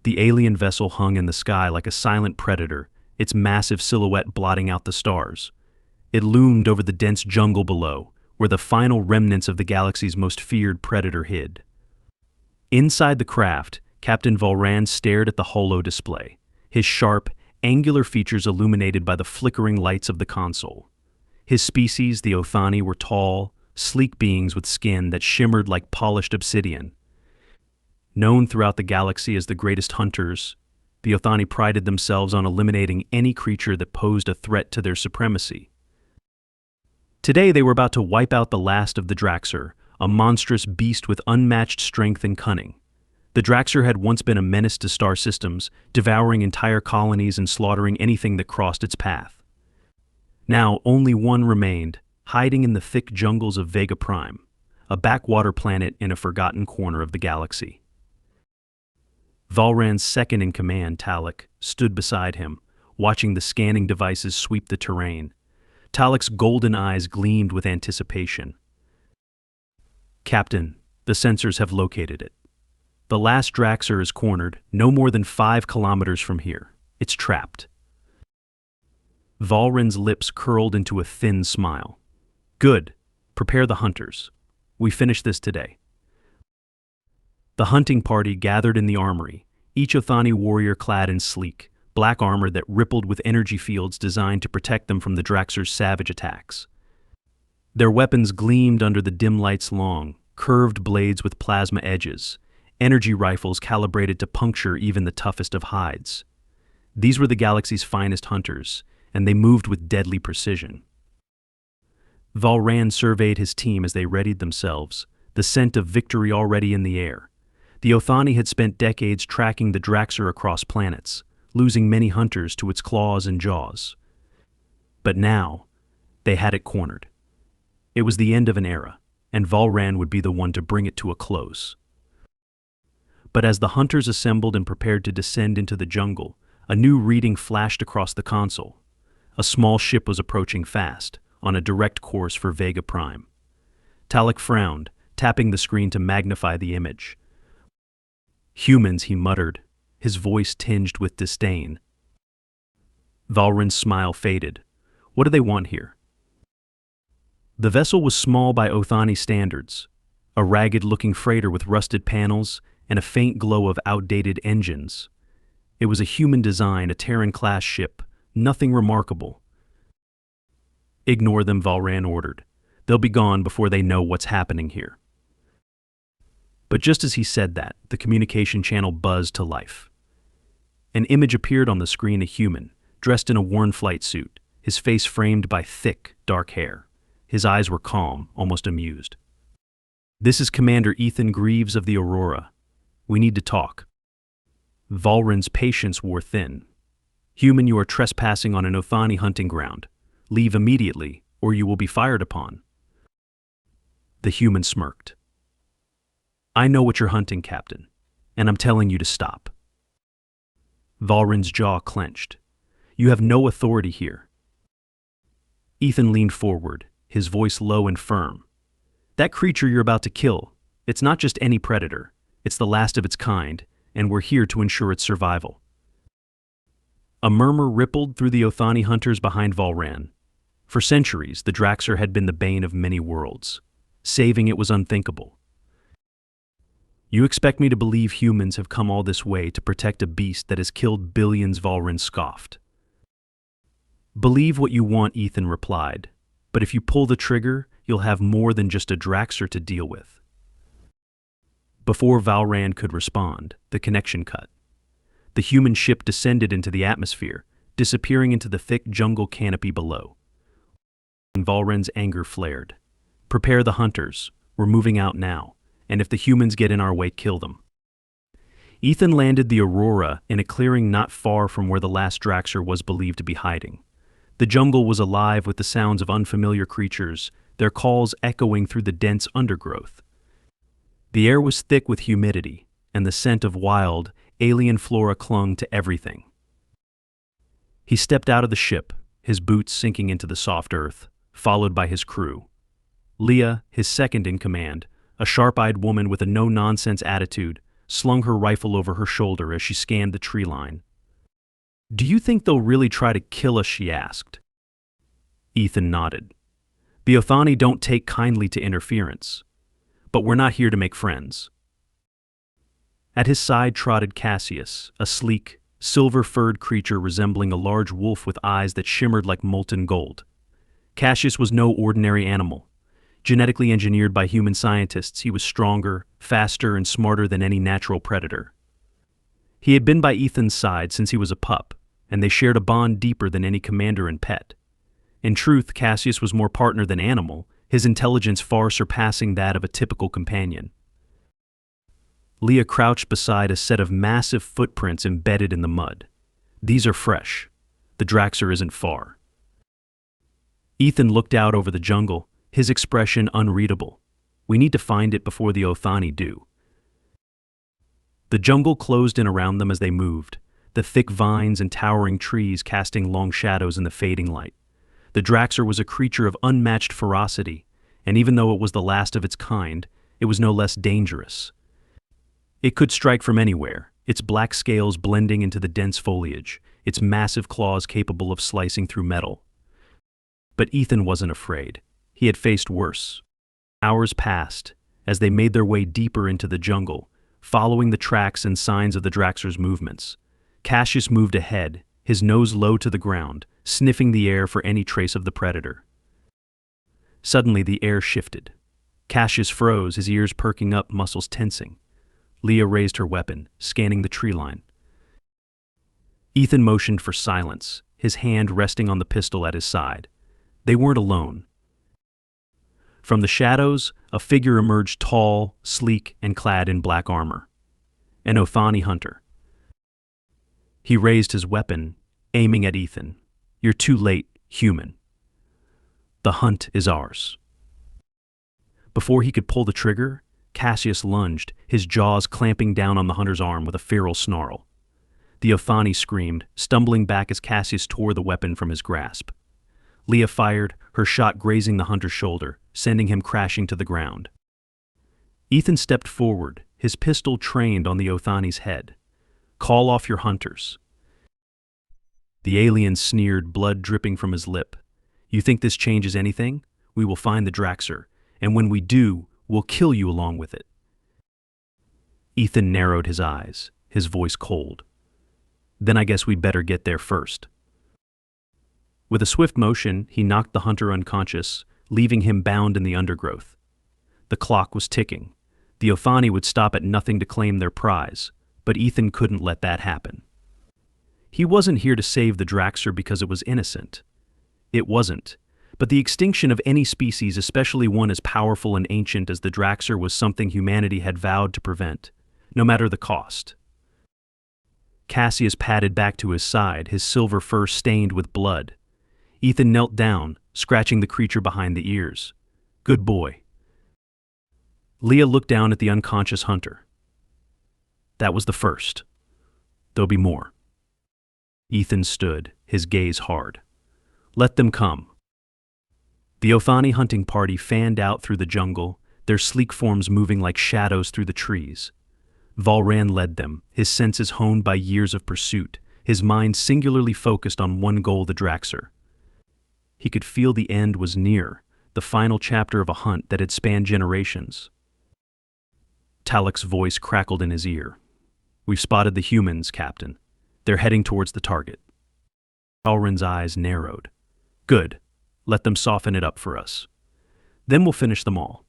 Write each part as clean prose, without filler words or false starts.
The alien vessel hung in the sky like a silent predator, its massive silhouette blotting out the stars. It loomed over the dense jungle below, where the final remnants of the galaxy's most feared predator hid. Inside the craft, Captain Valran stared at the holo display, his sharp, angular features illuminated by the flickering lights of the console. His species, the Othani, were tall, sleek beings with skin that shimmered like polished obsidian. Known throughout the galaxy as the greatest hunters, the Othani prided themselves on eliminating any creature that posed a threat to their supremacy. Today they were about to wipe out the last of the Draxor, a monstrous beast with unmatched strength and cunning. The Draxor had once been a menace to star systems, devouring entire colonies and slaughtering anything that crossed its path. Now only one remained, hiding in the thick jungles of Vega Prime, a backwater planet in a forgotten corner of the galaxy. Valran's second-in-command, Talek, stood beside him, watching the scanning devices sweep the terrain. Talek's golden eyes gleamed with anticipation. "Captain, the sensors have located it. The last Draxor is cornered, no more than 5 kilometers from here. It's trapped." Valran's lips curled into a thin smile. "Good. Prepare the hunters. We finish this today." The hunting party gathered in the armory, each Othani warrior clad in sleek, black armor that rippled with energy fields designed to protect them from the Draxor's savage attacks. Their weapons gleamed under the dim light's long, curved blades with plasma edges, energy rifles calibrated to puncture even the toughest of hides. These were the galaxy's finest hunters, and they moved with deadly precision. Valran surveyed his team as they readied themselves, the scent of victory already in the air. The Othani had spent decades tracking the Draxor across planets, losing many hunters to its claws and jaws. But now, they had it cornered. It was the end of an era, and Valran would be the one to bring it to a close. But as the hunters assembled and prepared to descend into the jungle, a new reading flashed across the console. A small ship was approaching fast, on a direct course for Vega Prime. Talek frowned, tapping the screen to magnify the image. "Humans," he muttered, his voice tinged with disdain. Valran's smile faded. "What do they want here?" The vessel was small by Othani standards, a ragged-looking freighter with rusted panels and a faint glow of outdated engines. It was a human design, a Terran-class ship, nothing remarkable. "Ignore them," Valran ordered. "They'll be gone before they know what's happening here." But just as he said that, the communication channel buzzed to life. An image appeared on the screen, a human, dressed in a worn flight suit, his face framed by thick, dark hair. His eyes were calm, almost amused. "This is Commander Ethan Greaves of the Aurora. We need to talk." Valran's patience wore thin. "Human, you are trespassing on an Othani hunting ground. Leave immediately, or you will be fired upon." The human smirked. "I know what you're hunting, Captain, and I'm telling you to stop." Valran's jaw clenched. "You have no authority here." Ethan leaned forward, his voice low and firm. "That creature you're about to kill, it's not just any predator. It's the last of its kind, and we're here to ensure its survival." A murmur rippled through the Othani hunters behind Valran. For centuries, the Draxor had been the bane of many worlds. Saving it was unthinkable. "You expect me to believe humans have come all this way to protect a beast that has killed billions?" Valran scoffed. "Believe what you want," Ethan replied, "but if you pull the trigger, you'll have more than just a Draxor to deal with." Before Valran could respond, the connection cut. The human ship descended into the atmosphere, disappearing into the thick jungle canopy below. Valran's anger flared. "Prepare the hunters. We're moving out now, and if the humans get in our way, kill them." Ethan landed the Aurora in a clearing not far from where the last Draxor was believed to be hiding. The jungle was alive with the sounds of unfamiliar creatures, their calls echoing through the dense undergrowth. The air was thick with humidity, and the scent of wild, alien flora clung to everything. He stepped out of the ship, his boots sinking into the soft earth, followed by his crew. Leah, his second-in-command, a sharp-eyed woman with a no-nonsense attitude, slung her rifle over her shoulder as she scanned the tree line. "Do you think they'll really try to kill us?" she asked. Ethan nodded. "The Othani don't take kindly to interference. But we're not here to make friends." At his side trotted Cassius, a sleek, silver-furred creature resembling a large wolf with eyes that shimmered like molten gold. Cassius was no ordinary animal. Genetically engineered by human scientists, he was stronger, faster, and smarter than any natural predator. He had been by Ethan's side since he was a pup, and they shared a bond deeper than any commander and pet. In truth, Cassius was more partner than animal, his intelligence far surpassing that of a typical companion. Leah crouched beside a set of massive footprints embedded in the mud. "These are fresh. The Draxor isn't far." Ethan looked out over the jungle, his expression unreadable. "We need to find it before the Othani do." The jungle closed in around them as they moved, the thick vines and towering trees casting long shadows in the fading light. The Draxor was a creature of unmatched ferocity, and even though it was the last of its kind, it was no less dangerous. It could strike from anywhere, its black scales blending into the dense foliage, its massive claws capable of slicing through metal. But Ethan wasn't afraid. He had faced worse. Hours passed as they made their way deeper into the jungle, following the tracks and signs of the Draxor's movements. Cassius moved ahead, his nose low to the ground, sniffing the air for any trace of the predator. Suddenly the air shifted. Cassius froze, his ears perking up, muscles tensing. Leah raised her weapon, scanning the tree line. Ethan motioned for silence, his hand resting on the pistol at his side. They weren't alone. From the shadows, a figure emerged, tall, sleek, and clad in black armor. An Othani hunter. He raised his weapon, aiming at Ethan. "You're too late, human. The hunt is ours." Before he could pull the trigger, Cassius lunged, his jaws clamping down on the hunter's arm with a feral snarl. The Othani screamed, stumbling back as Cassius tore the weapon from his grasp. Leah fired, her shot grazing the hunter's shoulder, sending him crashing to the ground. Ethan stepped forward, his pistol trained on the Othani's head. "Call off your hunters." The alien sneered, blood dripping from his lip. "You think this changes anything? We will find the Draxor, and when we do, we'll kill you along with it." Ethan narrowed his eyes, his voice cold. "Then I guess we'd better get there first." With a swift motion, he knocked the hunter unconscious, leaving him bound in the undergrowth. The clock was ticking. The Othani would stop at nothing to claim their prize, but Ethan couldn't let that happen. He wasn't here to save the Draxor because it was innocent. It wasn't. But the extinction of any species, especially one as powerful and ancient as the Draxor, was something humanity had vowed to prevent, no matter the cost. Cassius padded back to his side, his silver fur stained with blood. Ethan knelt down, scratching the creature behind the ears. "Good boy." Leah looked down at the unconscious hunter. "That was the first. There'll be more." Ethan stood, his gaze hard. "Let them come." The Othani hunting party fanned out through the jungle, their sleek forms moving like shadows through the trees. Valran led them, his senses honed by years of pursuit, his mind singularly focused on one goal, the Draxor. He could feel the end was near, the final chapter of a hunt that had spanned generations. Talek's voice crackled in his ear. "We've spotted the humans, Captain. They're heading towards the target." Valran's eyes narrowed. "Good. Let them soften it up for us. Then we'll finish them all."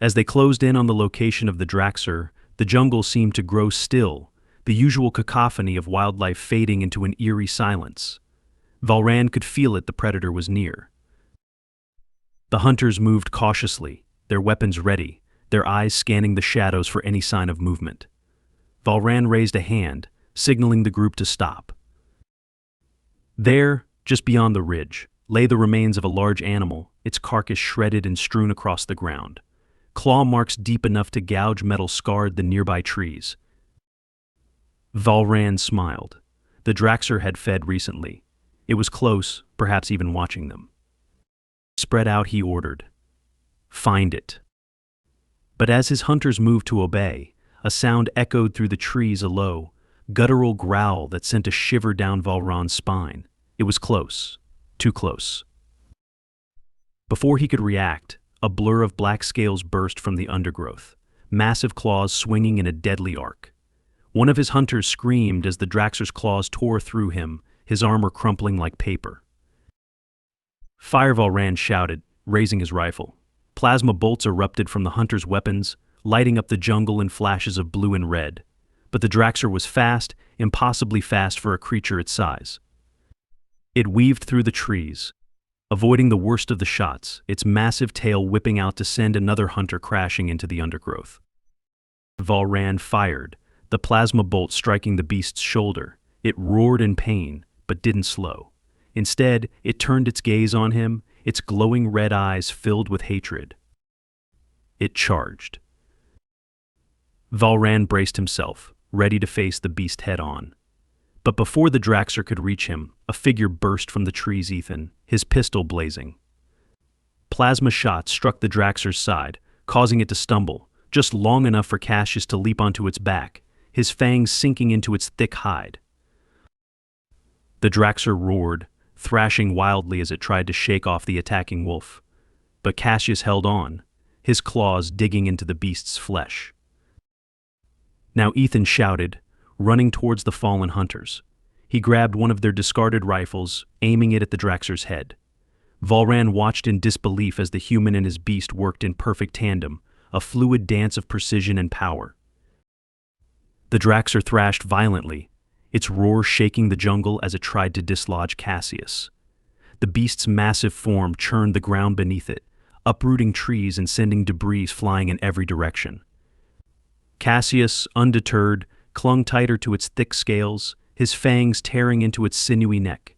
As they closed in on the location of the Draxor, the jungle seemed to grow still, the usual cacophony of wildlife fading into an eerie silence. Valran could feel it, the predator was near. The hunters moved cautiously, their weapons ready, their eyes scanning the shadows for any sign of movement. Valran raised a hand, signaling the group to stop. There, just beyond the ridge, lay the remains of a large animal, its carcass shredded and strewn across the ground. Claw marks deep enough to gouge metal scarred the nearby trees. Valran smiled. The Draxor had fed recently. It was close, perhaps even watching them. Spread out, he ordered. "Find it." But as his hunters moved to obey, a sound echoed through the trees, a low, guttural growl that sent a shiver down Valran's spine. It was close. Too close. Before he could react, a blur of black scales burst from the undergrowth, massive claws swinging in a deadly arc. One of his hunters screamed as the Draxor's claws tore through him, his armor crumpling like paper. "Fire!" Valran shouted, raising his rifle. Plasma bolts erupted from the hunter's weapons, lighting up the jungle in flashes of blue and red. But the Draxor was fast, impossibly fast for a creature its size. It weaved through the trees, avoiding the worst of the shots, its massive tail whipping out to send another hunter crashing into the undergrowth. Valran fired, the plasma bolt striking the beast's shoulder. It roared in pain, but didn't slow. Instead, it turned its gaze on him, its glowing red eyes filled with hatred. It charged. Valran braced himself, ready to face the beast head-on. But before the Draxor could reach him, a figure burst from the trees, Ethan, his pistol blazing. Plasma shots struck the Draxor's side, causing it to stumble, just long enough for Cassius to leap onto its back, his fangs sinking into its thick hide. The Draxor roared, thrashing wildly as it tried to shake off the attacking wolf. But Cassius held on, his claws digging into the beast's flesh. Now Ethan shouted, running towards the fallen hunters. He grabbed one of their discarded rifles, aiming it at the Draxor's head. Valran watched in disbelief as the human and his beast worked in perfect tandem, a fluid dance of precision and power. The Draxor thrashed violently, its roar shaking the jungle as it tried to dislodge Cassius. The beast's massive form churned the ground beneath it, uprooting trees and sending debris flying in every direction. Cassius, undeterred, clung tighter to its thick scales, his fangs tearing into its sinewy neck.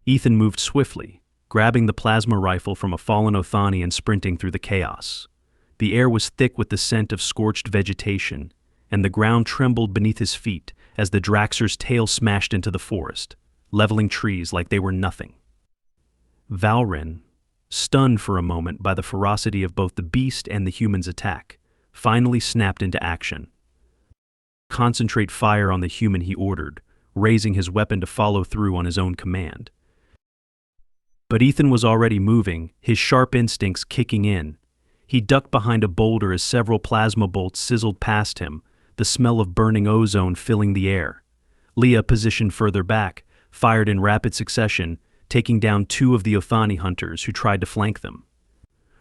Ethan moved swiftly, grabbing the plasma rifle from a fallen Othani and sprinting through the chaos. The air was thick with the scent of scorched vegetation, and the ground trembled beneath his feet as the Draxor's tail smashed into the forest, leveling trees like they were nothing. Valran, stunned for a moment by the ferocity of both the beast and the human's attack, finally snapped into action. "Concentrate fire on the human," he ordered, raising his weapon to follow through on his own command. But Ethan was already moving, his sharp instincts kicking in. He ducked behind a boulder as several plasma bolts sizzled past him, the smell of burning ozone filling the air. Leah, positioned further back, fired in rapid succession, taking down two of the Othani hunters who tried to flank them.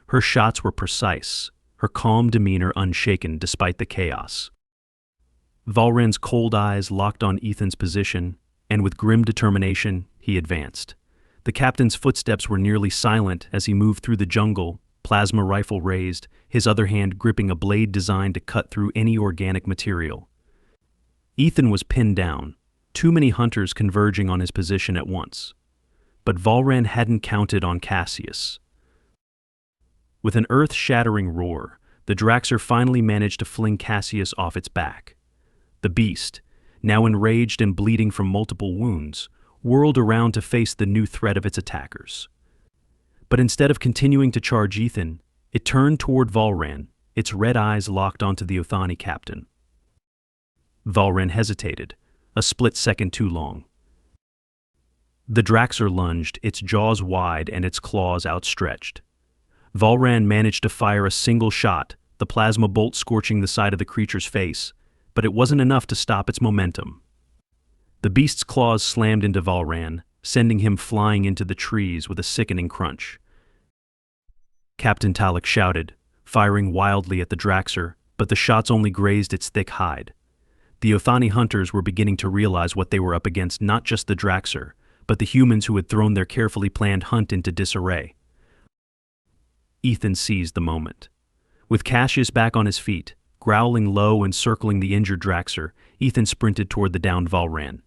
Her shots were precise, her calm demeanor unshaken despite the chaos. Valran's cold eyes locked on Ethan's position, and with grim determination, he advanced. The captain's footsteps were nearly silent as he moved through the jungle, plasma rifle raised, his other hand gripping a blade designed to cut through any organic material. Ethan was pinned down, too many hunters converging on his position at once. But Valran hadn't counted on Cassius. With an earth-shattering roar, the Draxor finally managed to fling Cassius off its back. The beast, now enraged and bleeding from multiple wounds, whirled around to face the new threat of its attackers. But instead of continuing to charge Ethan, it turned toward Valran, its red eyes locked onto the Othani captain. Valran hesitated, a split second too long. The Draxor lunged, its jaws wide and its claws outstretched. Valran managed to fire a single shot, the plasma bolt scorching the side of the creature's face, but it wasn't enough to stop its momentum. The beast's claws slammed into Valran, sending him flying into the trees with a sickening crunch. Captain Talek shouted, firing wildly at the Draxor, but the shots only grazed its thick hide. The Othani hunters were beginning to realize what they were up against, not just the Draxor, but the humans who had thrown their carefully planned hunt into disarray. Ethan seized the moment. With Cassius back on his feet, growling low and circling the injured Draxor, Ethan sprinted toward the downed Valran.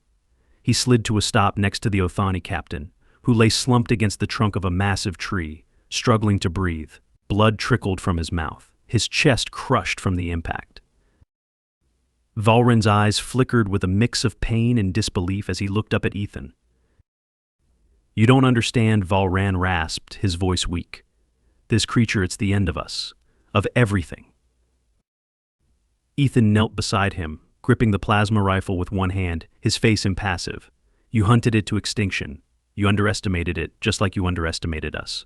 He slid to a stop next to the Othani captain, who lay slumped against the trunk of a massive tree, struggling to breathe. Blood trickled from his mouth, his chest crushed from the impact. Valran's eyes flickered with a mix of pain and disbelief as he looked up at Ethan. "You don't understand," Valran rasped, his voice weak. "This creature, it's the end of us. Of everything." Ethan knelt beside him, gripping the plasma rifle with one hand, his face impassive. You hunted it to extinction. You underestimated it, just like you underestimated us.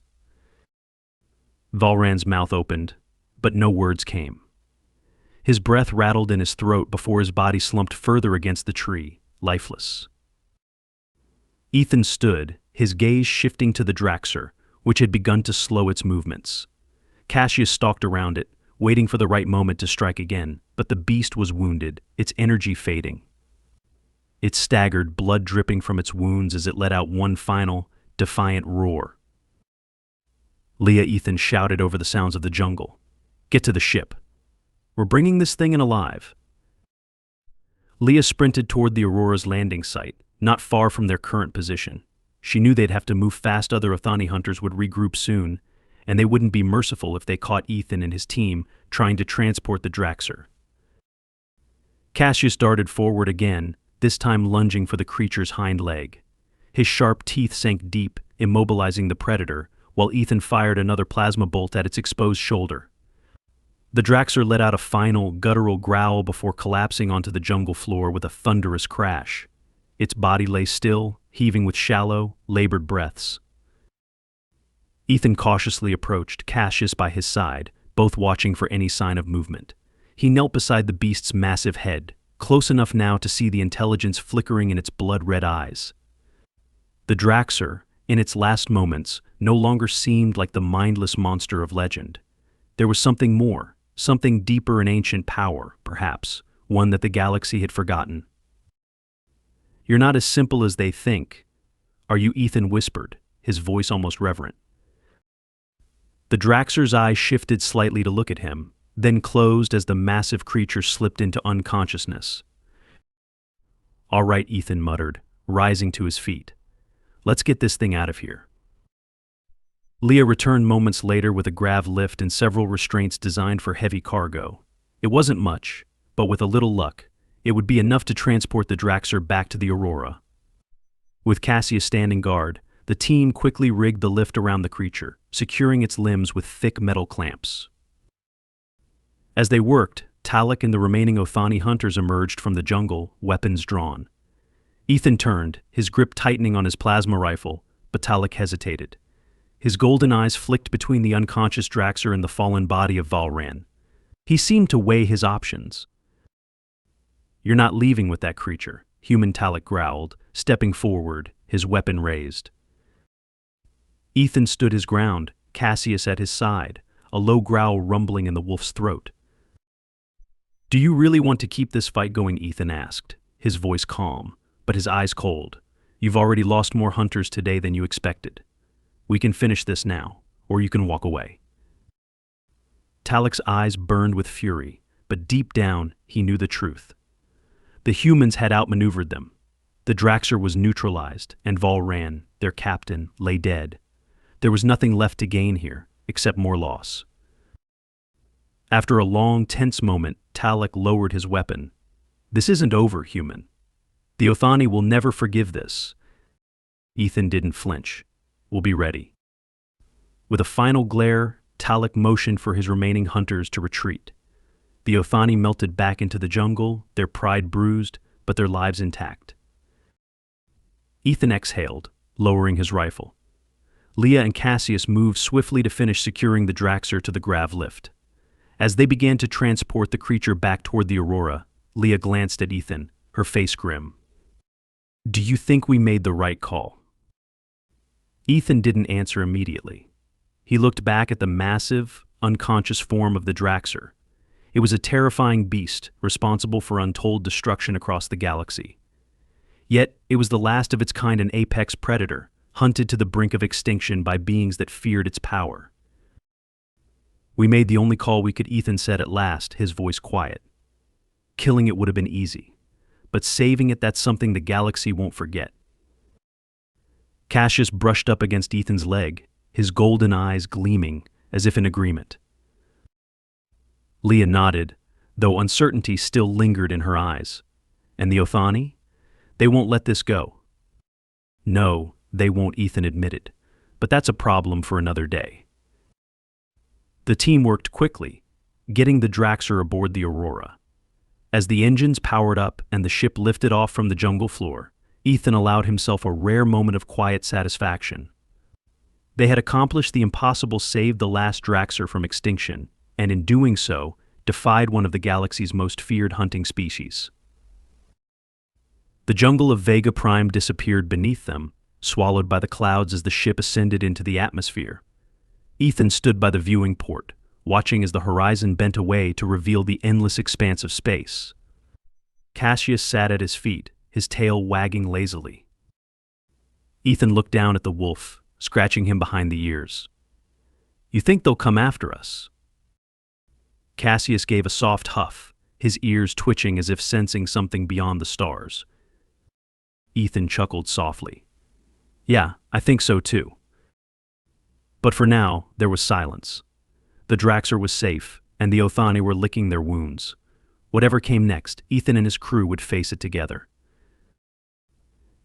Valran's mouth opened, but no words came. His breath rattled in his throat before his body slumped further against the tree, lifeless. Ethan stood, his gaze shifting to the Draxor, which had begun to slow its movements. Cassius stalked around it, waiting for the right moment to strike again, but the beast was wounded, its energy fading. It staggered, blood dripping from its wounds as it let out one final, defiant roar. Leah Ethan shouted over the sounds of the jungle. Get to the ship. We're bringing this thing in alive. Leah sprinted toward the Aurora's landing site, not far from their current position. She knew they'd have to move fast. Other Othani hunters would regroup soon, and they wouldn't be merciful if they caught Ethan and his team trying to transport the Draxor. Cassius darted forward again, this time lunging for the creature's hind leg. His sharp teeth sank deep, immobilizing the predator, while Ethan fired another plasma bolt at its exposed shoulder. The Draxor let out a final, guttural growl before collapsing onto the jungle floor with a thunderous crash. Its body lay still, heaving with shallow, labored breaths. Ethan cautiously approached, Cassius by his side, both watching for any sign of movement. He knelt beside the beast's massive head, close enough now to see the intelligence flickering in its blood-red eyes. The Draxor, in its last moments, no longer seemed like the mindless monster of legend. There was something more, something deeper in ancient power, perhaps, one that the galaxy had forgotten. You're not as simple as they think. Are you? Ethan whispered, his voice almost reverent. The Draxor's eyes shifted slightly to look at him, then closed as the massive creature slipped into unconsciousness. All right, Ethan muttered, rising to his feet. Let's get this thing out of here. Leah returned moments later with a grav lift and several restraints designed for heavy cargo. It wasn't much, but with a little luck, it would be enough to transport the Draxor back to the Aurora. With Cassius standing guard, the team quickly rigged the lift around the creature, securing its limbs with thick metal clamps. As they worked, Talek and the remaining Othani hunters emerged from the jungle, weapons drawn. Ethan turned, his grip tightening on his plasma rifle, but Talek hesitated. His golden eyes flicked between the unconscious Draxor and the fallen body of Valran. He seemed to weigh his options. You're not leaving with that creature, human Talek growled, stepping forward, his weapon raised. Ethan stood his ground, Cassius at his side, a low growl rumbling in the wolf's throat. Do you really want to keep this fight going? Ethan asked, his voice calm, but his eyes cold. You've already lost more hunters today than you expected. We can finish this now, or you can walk away. Talek's eyes burned with fury, but deep down he knew the truth. The humans had outmaneuvered them. The Draxor was neutralized, and Valran, their captain, lay dead. There was nothing left to gain here, except more loss. After a long, tense moment, Talek lowered his weapon. This isn't over, human. The Othani will never forgive this. Ethan didn't flinch. We'll be ready. With a final glare, Talek motioned for his remaining hunters to retreat. The Othani melted back into the jungle, their pride bruised, but their lives intact. Ethan exhaled, lowering his rifle. Leah and Cassius moved swiftly to finish securing the Draxor to the grav lift. As they began to transport the creature back toward the Aurora, Leah glanced at Ethan, her face grim. Do you think we made the right call? Ethan didn't answer immediately. He looked back at the massive, unconscious form of the Draxor. It was a terrifying beast, responsible for untold destruction across the galaxy. Yet, it was the last of its kind, an apex predator, hunted to the brink of extinction by beings that feared its power. We made the only call we could, Ethan said at last, his voice quiet. Killing it would have been easy, but saving it, that's something the galaxy won't forget. Cassius brushed up against Ethan's leg, his golden eyes gleaming, as if in agreement. Leah nodded, though uncertainty still lingered in her eyes. And the Othani? They won't let this go. No, they won't, Ethan admitted, but that's a problem for another day. The team worked quickly, getting the Draxor aboard the Aurora. As the engines powered up and the ship lifted off from the jungle floor, Ethan allowed himself a rare moment of quiet satisfaction. They had accomplished the impossible, saved the last Draxor from extinction, and in doing so, defied one of the galaxy's most feared hunting species. The jungle of Vega Prime disappeared beneath them, swallowed by the clouds as the ship ascended into the atmosphere. Ethan stood by the viewing port, watching as the horizon bent away to reveal the endless expanse of space. Cassius sat at his feet, his tail wagging lazily. Ethan looked down at the wolf, scratching him behind the ears. "You think they'll come after us?" Cassius gave a soft huff, his ears twitching as if sensing something beyond the stars. Ethan chuckled softly. "Yeah, I think so too." But for now, there was silence. The Draxor was safe, and the Othani were licking their wounds. Whatever came next, Ethan and his crew would face it together.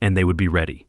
And they would be ready.